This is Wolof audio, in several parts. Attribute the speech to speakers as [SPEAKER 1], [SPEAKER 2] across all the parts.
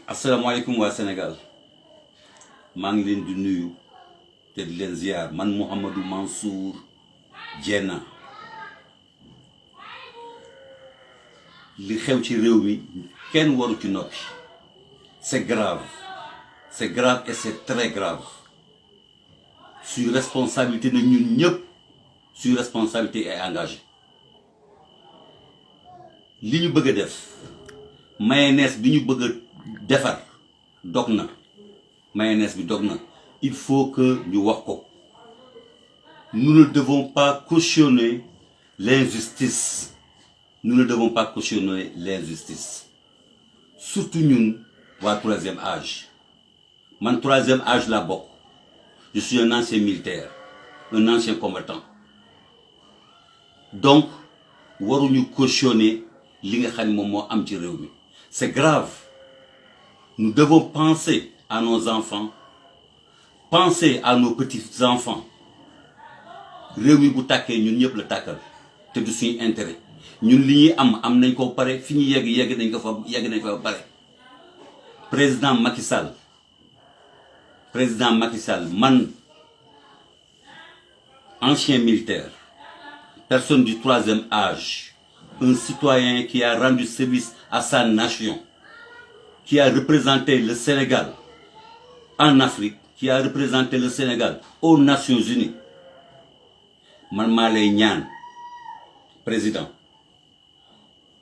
[SPEAKER 1] asalaamaaleykum waa Sénégal maa ngi leen di nuyu te di leen ziar man Mouhamadou Mansour Diena li xew ci réew mi kenn waru ci noppi c'est grave et c'est très grave suñu responsabilité na ñun ñëpp suñu responsabilité est engagée li ñu bëgg a def mayonnaise bi ñu bëgg a defar dog na mayonnaise bi dog na il faut que ñu wax ko nous ne devons pas cautionner l'injustice nous ne devons pas cautionner l'injustice surtout ñun waa troisième âge man troisième âge laa bokk je suis un ancien militaire un ancien combattant donc waruñu cautionner li nga xam ne moom moo am ci réew mi c'est grave. Nous devons penser à nos enfants, penser à nos petits-enfants. réew mi bu tàkkee ñun ñëpp la tàkkal te du suñu intérêt ñun li ñuy am nañ ko pare fi ñu yegg nañ ko fa pare. président Macky Sall man ancien militaire personne du troisième âge un citoyen qui a rendu service à sa nation, qui a représenté le Sénégal en Afrique, qui a représenté le Sénégal aux Nations Unies. Man maa lay ñaan président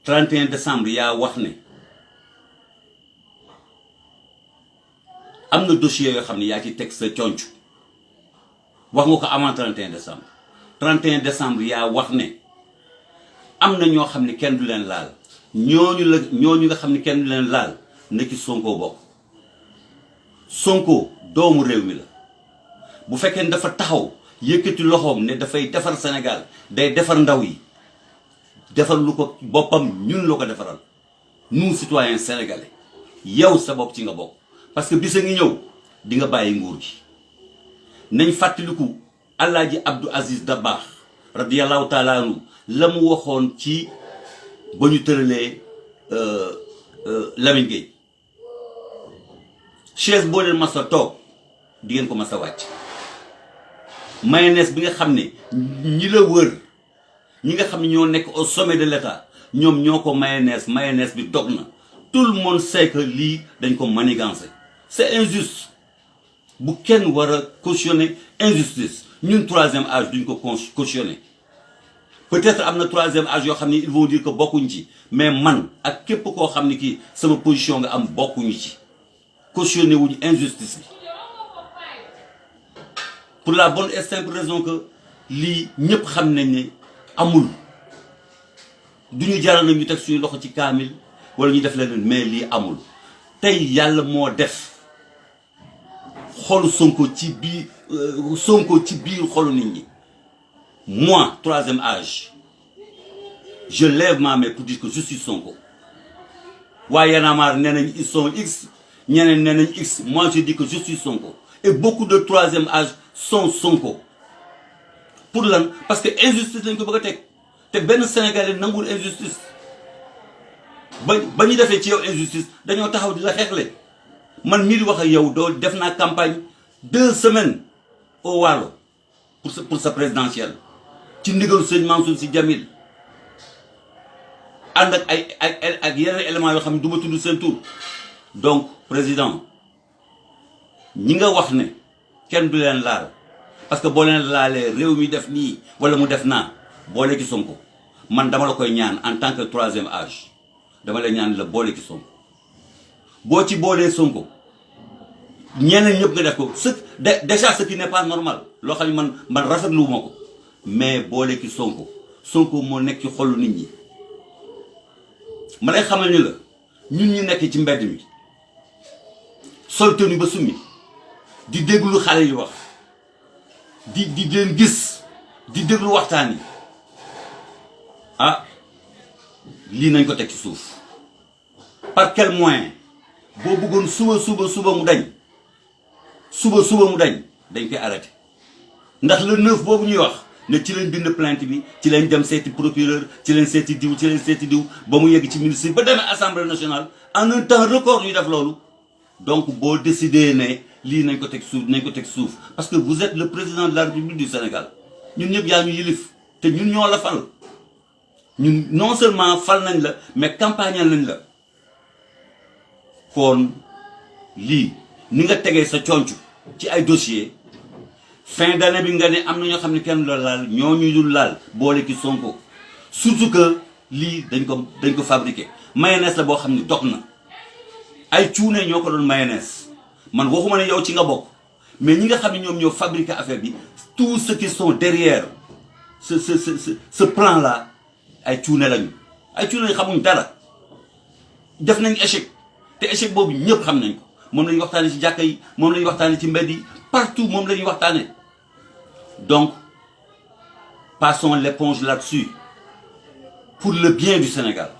[SPEAKER 1] 31 décembre yaa wax ne am na dossier yoo xam ne yaa ci teg sa conc wax nga ko avant 31 décembre 31 décembre yaa wax ne am na ñoo xam ne kenn du leen laal ñooñu nga xam ne kenn du leen laal na ci Sonko bokk Sonko doomu réew mi la bu fekkee ne dafa taxaw yëkkati loxoom ne dafay defar Sénégal day defar ndaw yi defar lu ko boppam ñun la ko defaral nous citoyens sénégalais yow sa bopp ci nga bokk parce que bisa ngi ñëw di nga bàyyi nguur gi nañ fàttaliku Alaaji Abdou Aziz Dabakh radiyallahu taala anhu la mu waxoon ci ba ñu tëralee Lamine Gueye chaise boo leen mas a toog di ngeen ko mas a wàcc mayonnaise bi nga xam ne ñi la wër ñi nga xam ne ñoo nekk au sommet de l'État ñoom ñoo ko mayonnaise bi dog na tout le monde sait que lii dañ ko manigancé c'est injuste bu kenn war a cautionner injustice ñun troisième âge duñ ko cautionner peut-être am na troisième âge yoo xam ne ils vont dire que bokkuñ ci mais man ak képp koo xam ne kii sama position nga am bokkuñu ci cautionner wuñu injustice bi pour la bonne et simple raison que lii ñëpp xam nañ ne amul duñu jaral na ñu teg suñu loxo ci kaamil wala ñu def leneen mais lii amul tey yàlla moo def xolu Sonko ci biir xolu nit ñi. Moi, troisième âge, je lève ma main pour dire que je suis Sonko. Wa Y'en a marre, ils sont X, ñeneen X. Moi, je dis que je suis Sonko. Et beaucoup de troisième âge sont Sonko. Pour l'an, parce que injustice lañ ko bëgg a teg te benn Sénégalais nangul injustice. ba ñu defee ci yow injustice dañoo taxaw di la xeexle man mii di wax ak yow doo def naa campagne 2 semaines au Waalo pour sa présidentielle. ci ndigalu sëñ Mansour Sy Djamil ànd ak yeneen éléments yoo xam ne du ma tudd seen tur donc président ñi nga wax ne kenn du leen laal parce que boo leen laalee réew mi def nii wala mu def naa boole ci Sonko man dama la koy ñaan en tant que troisième âge dama la ñaan la boole ci Sonko boo ci boolee Sonko ñeneen ñëpp nga def ko déjà ce qui n'est pas normal loo xam ne man rafetlu ma ko mais boole ki Sonko moo nekk ci xolu nit ñi ma lay xamal ni la ñun ñu nekk ci mbedd mi sol tenue ba summi di déglu xale yi wax di leen gis di déglu waxtaan yi ah lii nañ ko teg ci suuf par quel moyen boo bëggoon suba mu dañ dañ koy arrêté ndax le 9 boobu ñuy wax ne ci lañ bind plainte bi ci lañ dem seeti procureur ci lañ seeti diw ba mu yegg ci ministre ba demee assemblée nationale en un temps record ñu def loolu donc boo décidé ne lii nañ ko teg suuf parce que vous êtes le président de la République du Sénégal ñun ñëpp yaa ñu yilif te ñun ñoo la fal ñun non seulement fal nañ la mais campagnal nañ la kon lii ni nga tegee sa conc ci ay dossier fin d'année bi nga ne am na ñoo xam ne kenn la laal ñoo ñu dul laal boole ki Sonko surtout que lii dañ ko fabriqué mayonnaise la boo xam ne dog na ay cuune ñoo ko doon mayonnaise man waxuma ne yow ci nga bokk mais ñi nga xam ne ñoom ñoo fabriqué affaire bi tous ceux qui sont derrière ce plan là ay cuune lañu xamuñ dara def nañ échec te échec boobu ñëpp xam nañ ko moom la ñuy waxtaane ci jàkka yi moom la ñuy waxtaane ci mbedd yi partout moom la ñuy waxtaane donc passons l'éponge là-dessus pour le bien du Sénégal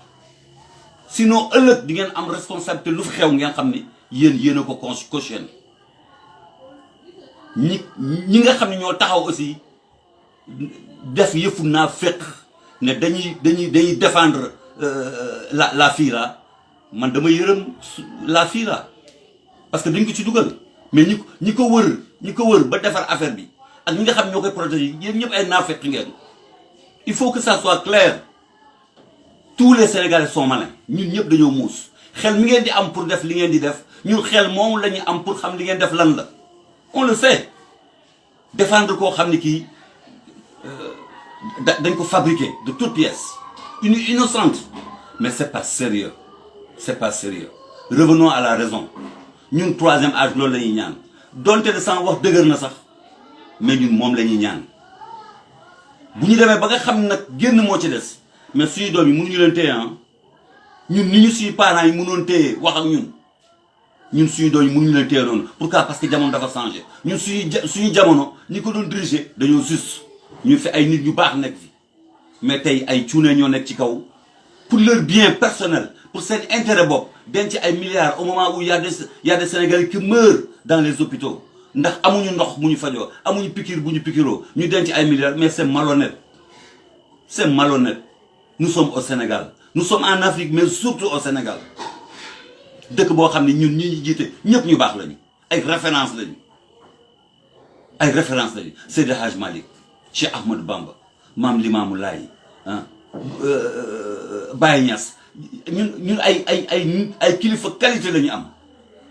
[SPEAKER 1] sinon ëllëg di ngeen am responsabilité lu fi xew ngeen xam ni yéen a ko cautionné ñi nga xam ne ñoo taxaw aussi def yëfu naa fekk ne dañuy défendre la FIRA man dama yërëm la FIRA parce que dañ ko ci dugal mais ñi ko wër ba defar affaire bi ak ñi nga xam ñoo koy protéger yéen ñëpp ay naafeq ngeen il faut que ça soit clair tous les Sénégalais sont malins ñun ñëpp dañoo muus xel mi ngeen di am pour def li ngeen di def ñun xel moom la ñu am pour xam li ngeen def lan la on le sait défendre koo xam ne kii dañ ko fabriquer de toutes pièces innocente mais c'est pas sérieux revenons à la raison ñun troisième âge loolu la ñuy ñaan donte de sama wax dëgër na sax mais ñun moom la ñuy ñaan bu ñu demee ba nga xam nag génn moo ci des mais suñu doom yi mënuñu leen téye ñun ni ñu suñu parents yi mënoon téye wax ak ñun suñu doom yi mënuñu leen téye noonu pourquoi parce que jamono dafa changé ñun suñu jamono ñi ko doon diriger dañoo juste ñu fi ay nit ñu baax nekk fi mais tey ay cuune ñoo nekk ci kaw pour leur bien personnel pour seen intérêt bopp denc ay milliards au moment où y a des Sénégalais qui meurent dans les hôpitaux ndax amuñu ndox mu ñu fajoo amuñu piqûre bu ñu piqûroo ñu denc ay milliards mais c'est malhonnête nous sommes au Sénégal nous sommes en Afrique mais surtout au Sénégal dëkk boo xam ne ñun ñi jiite ñëpp ñu baax lañu ay référence lañu Seydi Hadj Malick Cheikh Ahmadou Bamba Maam Limaamu Laay Baye Niass ñun ay kilifa qualité la ñu am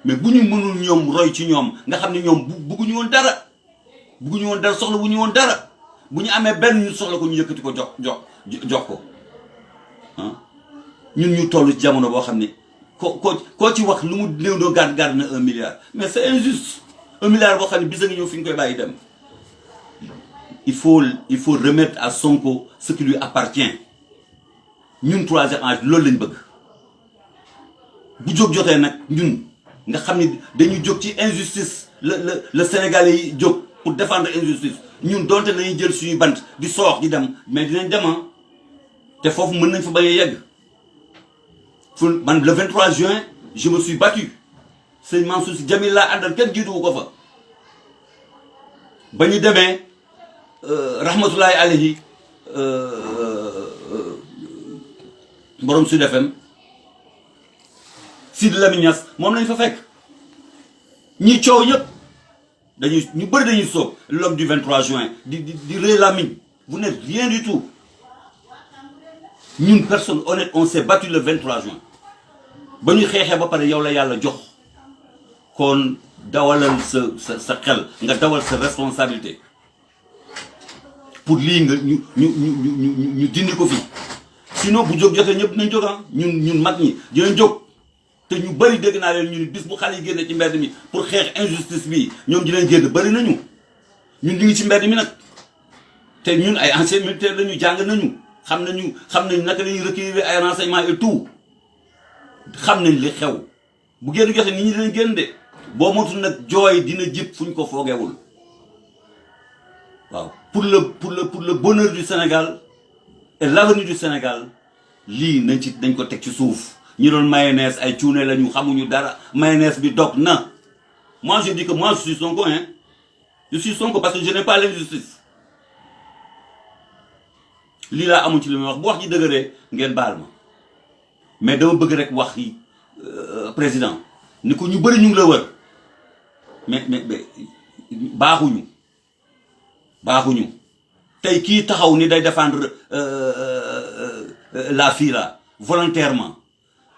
[SPEAKER 1] mais bu ñu mënul ñoom roy ci ñoom nga xam ne ñoom bugguñu woon dara soxla bu ñu woon dara bu ñu amee benn ñu soxla ko ñu yëkkati ko jox ko ñun ñu toll ci jamono boo xam ne koo ci wax lu mu néew doo gàdd na 1 milliard mais c'est injuste 1 milliard boo xam ne bis a ngi ñëw fi ñu koy bàyyi dem il faut remettre à Sonko ce qui lui appartient ñun troisième âge loolu lañ bëgg bu jóg jotee nag ñun nga xam ne dañu jóg ci injustice le Sénégalais yi jóg pour défendre injustice ñun donte nañuy jël suñuy bant di soox di dem mais dinañ dem te foofu mën nañ fa bañ a yegg man le 23 juin je me suis battu sëñ Mansour Sy Djamil laa àndal kenn jiituwu ko fa ba ñu demee rahmatullahi alayhi borom Sud FM Sidi Lamine Niass moom lañ fa fekk ñi coow ñëpp ñu bëri dañuy soob l'homme du 23 juin di rëy lamiñ vous n'êtes rien du tout ñun personne honnête on s'est battu le 23 juin ba ñu xeexee ba pare yow la yàlla jox kon dawalal sa xel nga dawal sa responsabilité pour lii nga ñu dindi ko fi sinon bu jóg jotee ñëpp dinañ jóg ñun mag ñi dinañ jóg te ñu bëri dégg naa leen ñu ni bis bu xale yi génne ci mbedd mi pour xeex injustice bi ñoom dinañ génn bëri nañu ñun ñu ngi ci mbedd mi nag te ñun ay anciens militaires lañu jàng nañu xam nañ naka la ñuy recueillir ay renseignements et tout xam nañ li xew bu génn jotee nit ñi dinañ génn de boo motul nag jooy dina jib fu ñu ko foogeewul waaw pour le bonheur du Sénégal et l'avenir du Sénégal lii nañ ko teg ci suuf ñi doon mayonnaise ay cuune lañu xamuñu dara mayonnaise bi dog na moi je dis que moi je suis Sonko je suis Sonko parce que je n'ai pas l'injustice lii laa amul ci li may wax bu wax ji dëgëree ngeen baal ma mais dama bëgg rek wax yi président ni ko ñu bëri ñu ngi la wër mais baaxuñu tey kii taxaw ni day défendre la fille là volontairement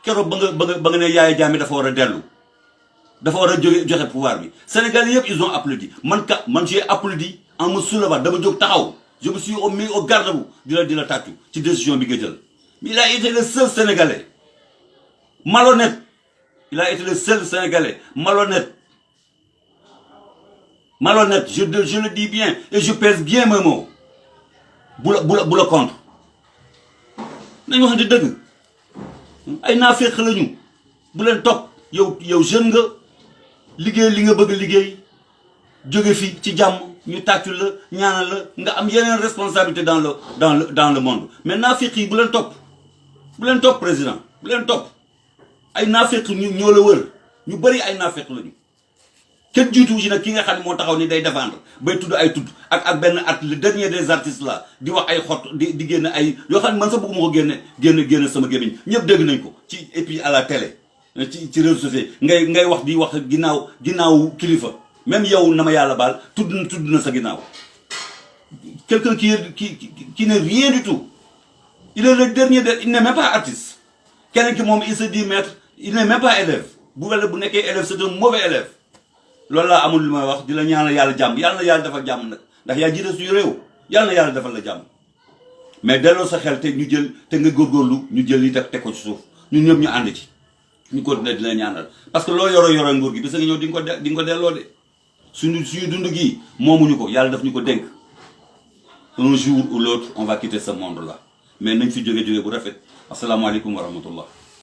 [SPEAKER 1] keroog ba nga ne Yaya Jammeh dafa war a dellu dafa war a joxe pouvoir bi Sénégalais yëpp ils ont applaudi man j'ai applaudi en me soulevant dama jóg taxaw je me suis mis au garde-à-vous di la tàccu ci décision bi nga jël mais il a été le seul Sénégalais malhonnête malhonnête je le dis bien et je pèse bien mes mots bu la contre nañu waxante dëgg ay naafeq lañu bu leen topp yow jeune nga liggéey li nga bëgg liggéey jóge fi ci jàmm ñu tàccu la ñaanal la nga am yeneen responsabilité dans le monde mais naafeq yi bu leen topp président bu leen topp ay naafeq ñoo la wër ñu bëri ay naafeq lañu kenn jiitu ci nag ki nga xam ne moo taxaw ni day défendre bay tudd ay tudd ak benn le dernier des artistes là di wax ay xott di génn ay yoo xam ne man sax bëgguma ko génne sama gémmiñ ñëpp dégg nañ ko ci et puis à la télé ci réseaux sociaux ngay wax di wax ginnaaw kilifa même yow na ma yàlla baal tudd na sa ginnaaw quelqu'un qui n'est rien du tout il est le dernier il n'est même pas artiste keneen ki moom il se dit maître il n'est même pas élève bu nekkee élève c'est un mauvais élève loolu laa amul lu may wax di la ñaanal yàlla jàmm yàlla na yàlla defal jàmm nag ndax yaa jiite suñu réew yàlla na yàlla defal la jàmm mais delloo sa xel te nga góorgóorlu ñu jël li teg ko ci suuf ñun ñëpp ñu ànd ci ñu continuer di la ñaanal parce que loo yoro nguur gi bis nga ñëw di nga ko delloo de suñu dund gi moomuñu ko yàlla daf ñu ko dénk un jour ou l'autre on va quitter ce monde là mais nañ fi jóge bu rafet asalaamaaleykum wa rahmatullah